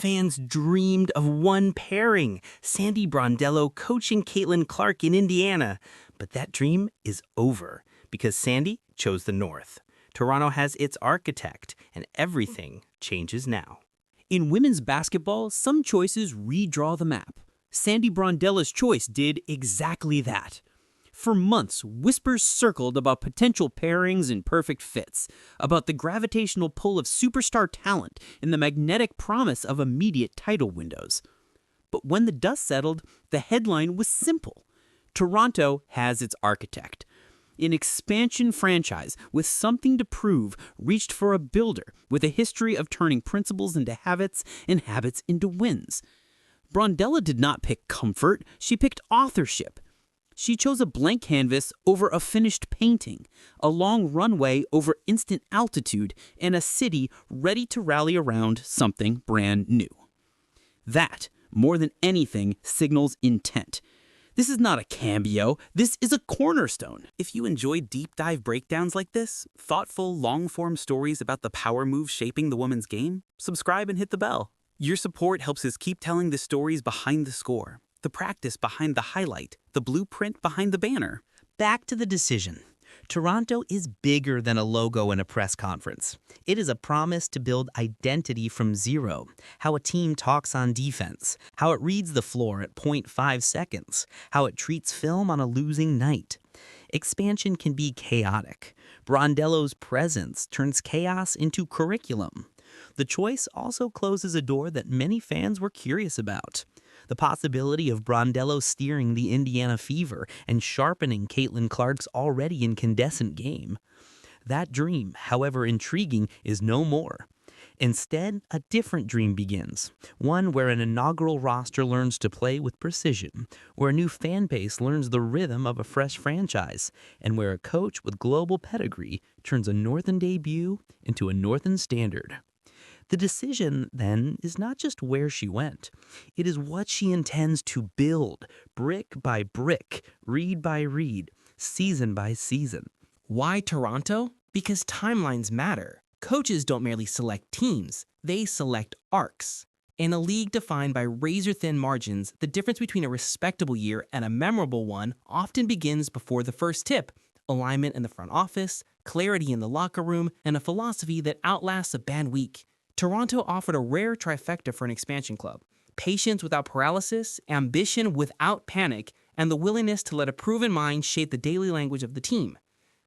fans dreamed of one pairing, Sandy Brondello coaching Caitlin Clark in Indiana. But that dream is over because Sandy chose the North. Toronto has its architect, and everything changes now. In women's basketball, some choices redraw the map. Sandy Brondello's choice did exactly that. For months, whispers circled about potential pairings and perfect fits, about the gravitational pull of superstar talent and the magnetic promise of immediate title windows. But when the dust settled, the headline was simple. Toronto has its architect. An expansion franchise with something to prove reached for a builder with a history of turning principles into habits and habits into wins. Brondello did not pick comfort, she picked authorship. She chose a blank canvas over a finished painting, a long runway over instant altitude, and a city ready to rally around something brand new. That, more than anything, signals intent. This is not a cameo, this is a cornerstone. If you enjoy deep dive breakdowns like this, thoughtful, long-form stories about the power moves shaping the women's game, subscribe and hit the bell. Your support helps us keep telling the stories behind the score, the practice behind the highlight, the blueprint behind the banner. Back to the decision. Toronto is bigger than a logo and a press conference. It is a promise to build identity from zero, how a team talks on defense, how it reads the floor at 0.5 seconds, how it treats film on a losing night. Expansion can be chaotic. Brondello's presence turns chaos into curriculum. The choice also closes a door that many fans were curious about. The possibility of Brondello steering the Indiana Fever and sharpening Caitlin Clark's already incandescent game. That dream, however intriguing, is no more. Instead, a different dream begins, one where an inaugural roster learns to play with precision, where a new fan base learns the rhythm of a fresh franchise, and where a coach with global pedigree turns a Northern debut into a Northern standard. The decision, then, is not just where she went. It is what she intends to build, brick by brick, read by read, season by season. Why Toronto? Because timelines matter. Coaches don't merely select teams, they select arcs. In a league defined by razor-thin margins, the difference between a respectable year and a memorable one often begins before the first tip. Alignment in the front office, clarity in the locker room, and a philosophy that outlasts a bad week. Toronto offered a rare trifecta for an expansion club: patience without paralysis, ambition without panic, and the willingness to let a proven mind shape the daily language of the team.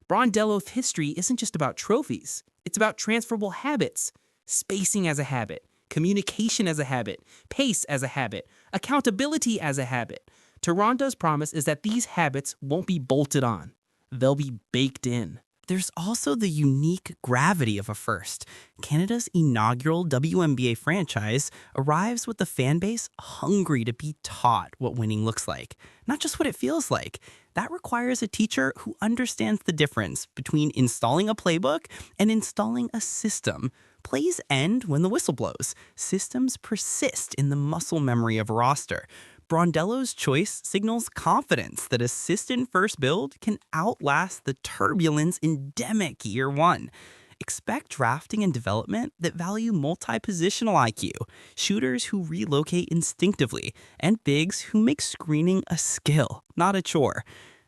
Brondello's history isn't just about trophies. It's about transferable habits. Spacing as a habit, communication as a habit, pace as a habit, accountability as a habit. Toronto's promise is that these habits won't be bolted on. They'll be baked in. There's also the unique gravity of a first. Canada's inaugural WNBA franchise arrives with the fan base hungry to be taught what winning looks like, not just what it feels like. That requires a teacher who understands the difference between installing a playbook and installing a system. Plays end when the whistle blows. Systems persist in the muscle memory of a roster. Brondello's choice signals confidence that a system-first build can outlast the turbulence endemic year one. Expect drafting and development that value multi-positional IQ, shooters who relocate instinctively, and bigs who make screening a skill, not a chore.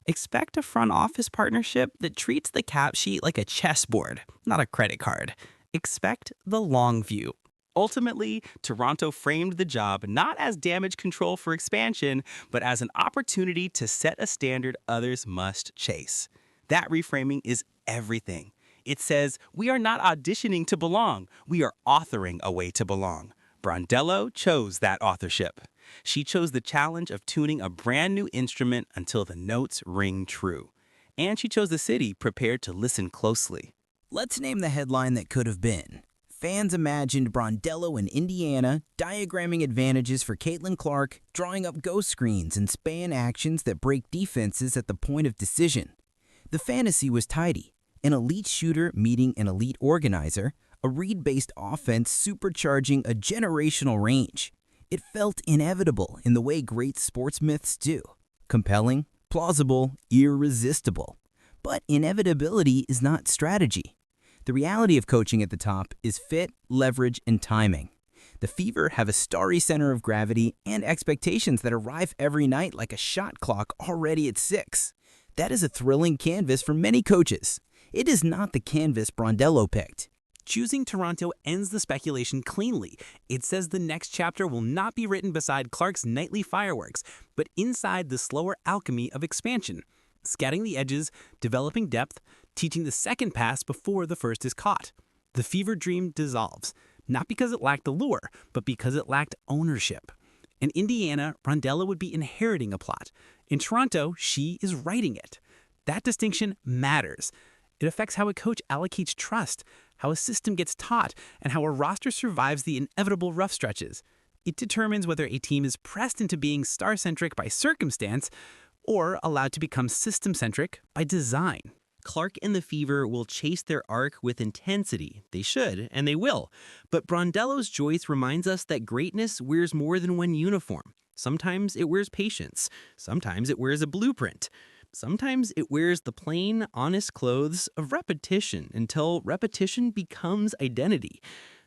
Expect a front office partnership that treats the cap sheet like a chessboard, not a credit card. Expect the long view. Ultimately, Toronto framed the job not as damage control for expansion, but as an opportunity to set a standard others must chase. That reframing is everything. It says, we are not auditioning to belong, we are authoring a way to belong. Brondello chose that authorship. She chose the challenge of tuning a brand new instrument until the notes ring true. And she chose a city prepared to listen closely. Let's name the headline that could have been. Fans imagined Brondello in Indiana, diagramming advantages for Caitlin Clark, drawing up ghost screens and span actions that break defenses at the point of decision. The fantasy was tidy. An elite shooter meeting an elite organizer, a read-based offense supercharging a generational range. It felt inevitable in the way great sports myths do. Compelling, plausible, irresistible. But inevitability is not strategy. The reality of coaching at the top is fit, leverage, and timing. The Fever have a starry center of gravity and expectations that arrive every night like a shot clock already at 6. That is a thrilling canvas for many coaches. It is not the canvas Brondello picked. Choosing Toronto ends the speculation cleanly. It says the next chapter will not be written beside Clark's nightly fireworks, but inside the slower alchemy of expansion. Scatting the edges, developing depth, teaching the second pass before the first is caught. The Fever dream dissolves, not because it lacked allure, but because it lacked ownership. In Indiana, Brondello would be inheriting a plot. In Toronto, she is writing it. That distinction matters. It affects how a coach allocates trust, how a system gets taught, and how a roster survives the inevitable rough stretches. It determines whether a team is pressed into being star-centric by circumstance or allowed to become system-centric by design. Clark and the Fever will chase their arc with intensity. They should, and they will. But Brondello's Joyce reminds us that greatness wears more than one uniform. Sometimes it wears patience. Sometimes it wears a blueprint. Sometimes it wears the plain, honest clothes of repetition until repetition becomes identity.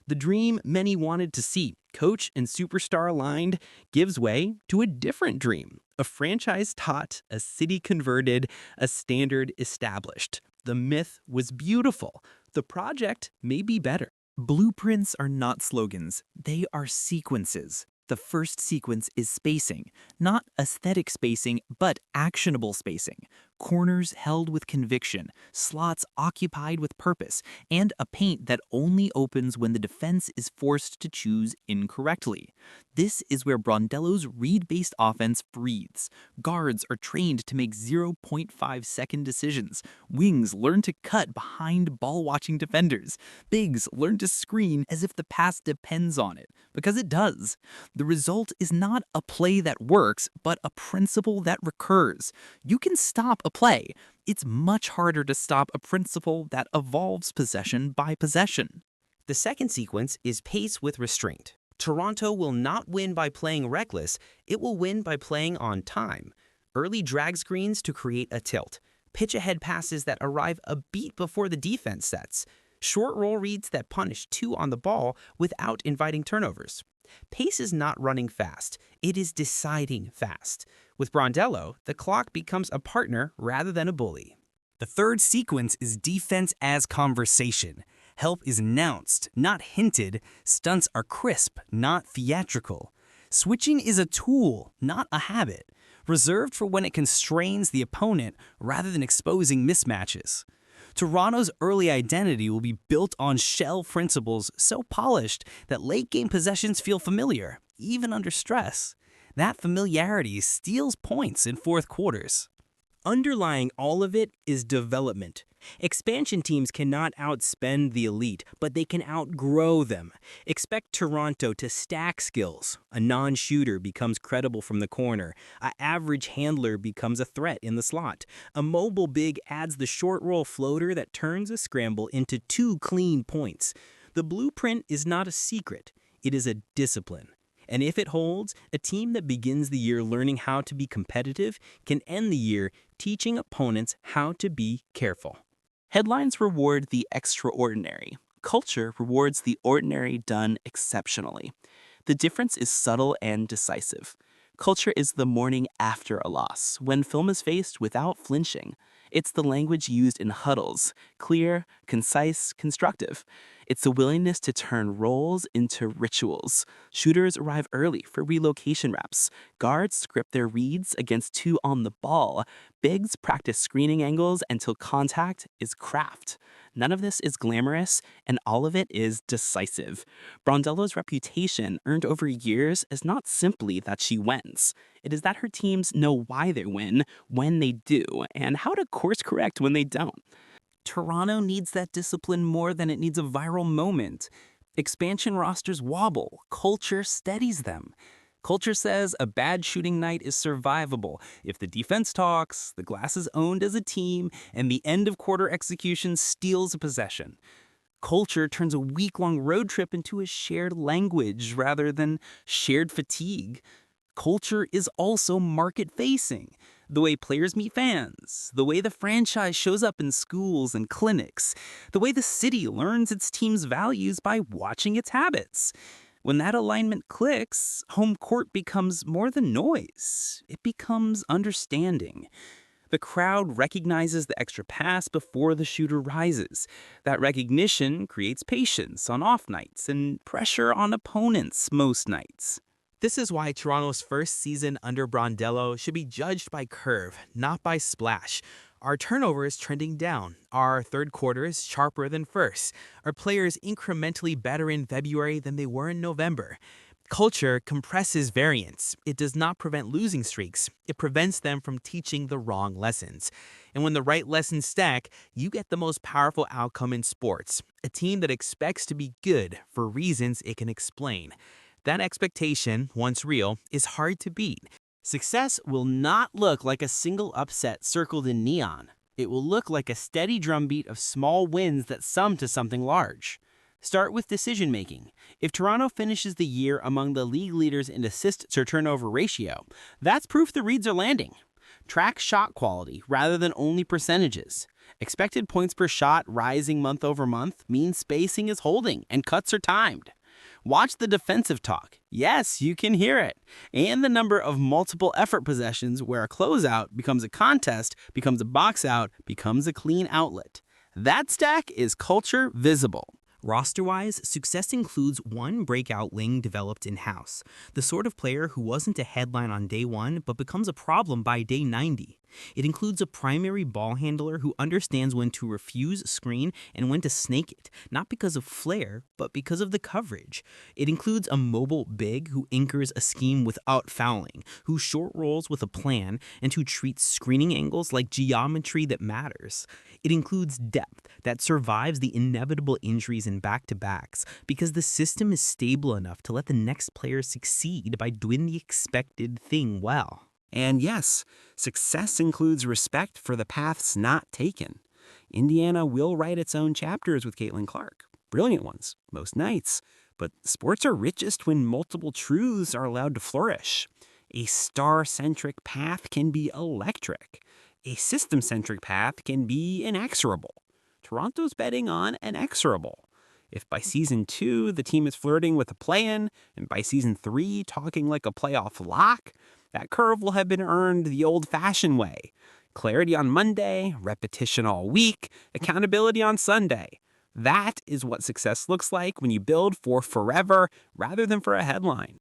The dream many wanted to see, coach and superstar aligned, gives way to a different dream. A franchise taught, a city converted, a standard established. The myth was beautiful. The project may be better. Blueprints are not slogans, they are sequences. The first sequence is spacing, not aesthetic spacing, but actionable spacing. Corners held with conviction, slots occupied with purpose, and a paint that only opens when the defense is forced to choose incorrectly. This is where Brondello's read-based offense breathes. Guards are trained to make 0.5-second decisions. Wings learn to cut behind ball-watching defenders. Bigs learn to screen as if the pass depends on it, because it does. The result is not a play that works, but a principle that recurs. You can stop a play. It's much harder to stop a principle that evolves possession by possession. The second sequence is pace with restraint. Toronto will not win by playing reckless, it will win by playing on time. Early drag screens to create a tilt. Pitch-ahead passes that arrive a beat before the defense sets. Short roll reads that punish 2 on the ball without inviting turnovers. Pace is not running fast, it is deciding fast. With Brondello, the clock becomes a partner rather than a bully. The third sequence is defense as conversation. Help is announced, not hinted. Stunts are crisp, not theatrical. Switching is a tool, not a habit, reserved for when it constrains the opponent rather than exposing mismatches. Toronto's early identity will be built on shell principles so polished that late-game possessions feel familiar, even under stress. That familiarity steals points in fourth quarters. Underlying all of it is development. Expansion teams cannot outspend the elite, but they can outgrow them. Expect Toronto to stack skills. A non-shooter becomes credible from the corner. An average handler becomes a threat in the slot. A mobile big adds the short roll floater that turns a scramble into 2 clean points. The blueprint is not a secret. It is a discipline. And if it holds, a team that begins the year learning how to be competitive can end the year teaching opponents how to be careful. Headlines reward the extraordinary. Culture rewards the ordinary done exceptionally. The difference is subtle and decisive. Culture is the morning after a loss, when film is faced without flinching. It's the language used in huddles, clear, concise, constructive. It's the willingness to turn roles into rituals. Shooters arrive early for relocation reps. Guards script their reads against 2 on the ball. Bigs practice screening angles until contact is craft. None of this is glamorous, and all of it is decisive. Brondello's reputation, earned over years, is not simply that she wins. It is that her teams know why they win, when they do, and how to course correct when they don't. Toronto needs that discipline more than it needs a viral moment. Expansion rosters wobble, culture steadies them. Culture says a bad shooting night is survivable if the defense talks, the glass is owned as a team, and the end of quarter execution steals a possession. Culture turns a week-long road trip into a shared language rather than shared fatigue. Culture is also market-facing. The way players meet fans, the way the franchise shows up in schools and clinics, the way the city learns its team's values by watching its habits. When that alignment clicks, home court becomes more than noise. It becomes understanding. The crowd recognizes the extra pass before the shooter rises. That recognition creates patience on off nights and pressure on opponents most nights. This is why Toronto's first season under Brondello should be judged by curve, not by splash. Our turnover is trending down. Our third quarter is sharper than first. Our players incrementally better in February than they were in November. Culture compresses variance. It does not prevent losing streaks. It prevents them from teaching the wrong lessons. And when the right lessons stack, you get the most powerful outcome in sports. A team that expects to be good for reasons it can explain. That expectation, once real, is hard to beat. Success will not look like a single upset circled in neon. It will look like a steady drumbeat of small wins that sum to something large. Start with decision making. If Toronto finishes the year among the league leaders in assist to turnover ratio, that's proof the reads are landing. Track shot quality rather than only percentages. Expected points per shot rising month over month means spacing is holding and cuts are timed. Watch the defensive talk. Yes, you can hear it. And the number of multiple effort possessions where a closeout becomes a contest, becomes a box out, becomes a clean outlet. That stack is culture visible. Roster-wise, success includes one breakout wing developed in-house, the sort of player who wasn't a headline on day 1 but becomes a problem by day 90. It includes a primary ball handler who understands when to refuse screen and when to snake it, not because of flair, but because of the coverage. It includes a mobile big who anchors a scheme without fouling, who short rolls with a plan, and who treats screening angles like geometry that matters. It includes depth that survives the inevitable injuries in back-to-backs because the system is stable enough to let the next player succeed by doing the expected thing well. And yes, success includes respect for the paths not taken. Indiana will write its own chapters with Caitlin Clark. Brilliant ones, most nights. But sports are richest when multiple truths are allowed to flourish. A star-centric path can be electric. A system-centric path can be inexorable. Toronto's betting on inexorable. If by season 2 the team is flirting with a play-in, and by season 3 talking like a playoff lock, that curve will have been earned the old-fashioned way. Clarity on Monday, repetition all week, accountability on Sunday. That is what success looks like when you build for forever rather than for a headline.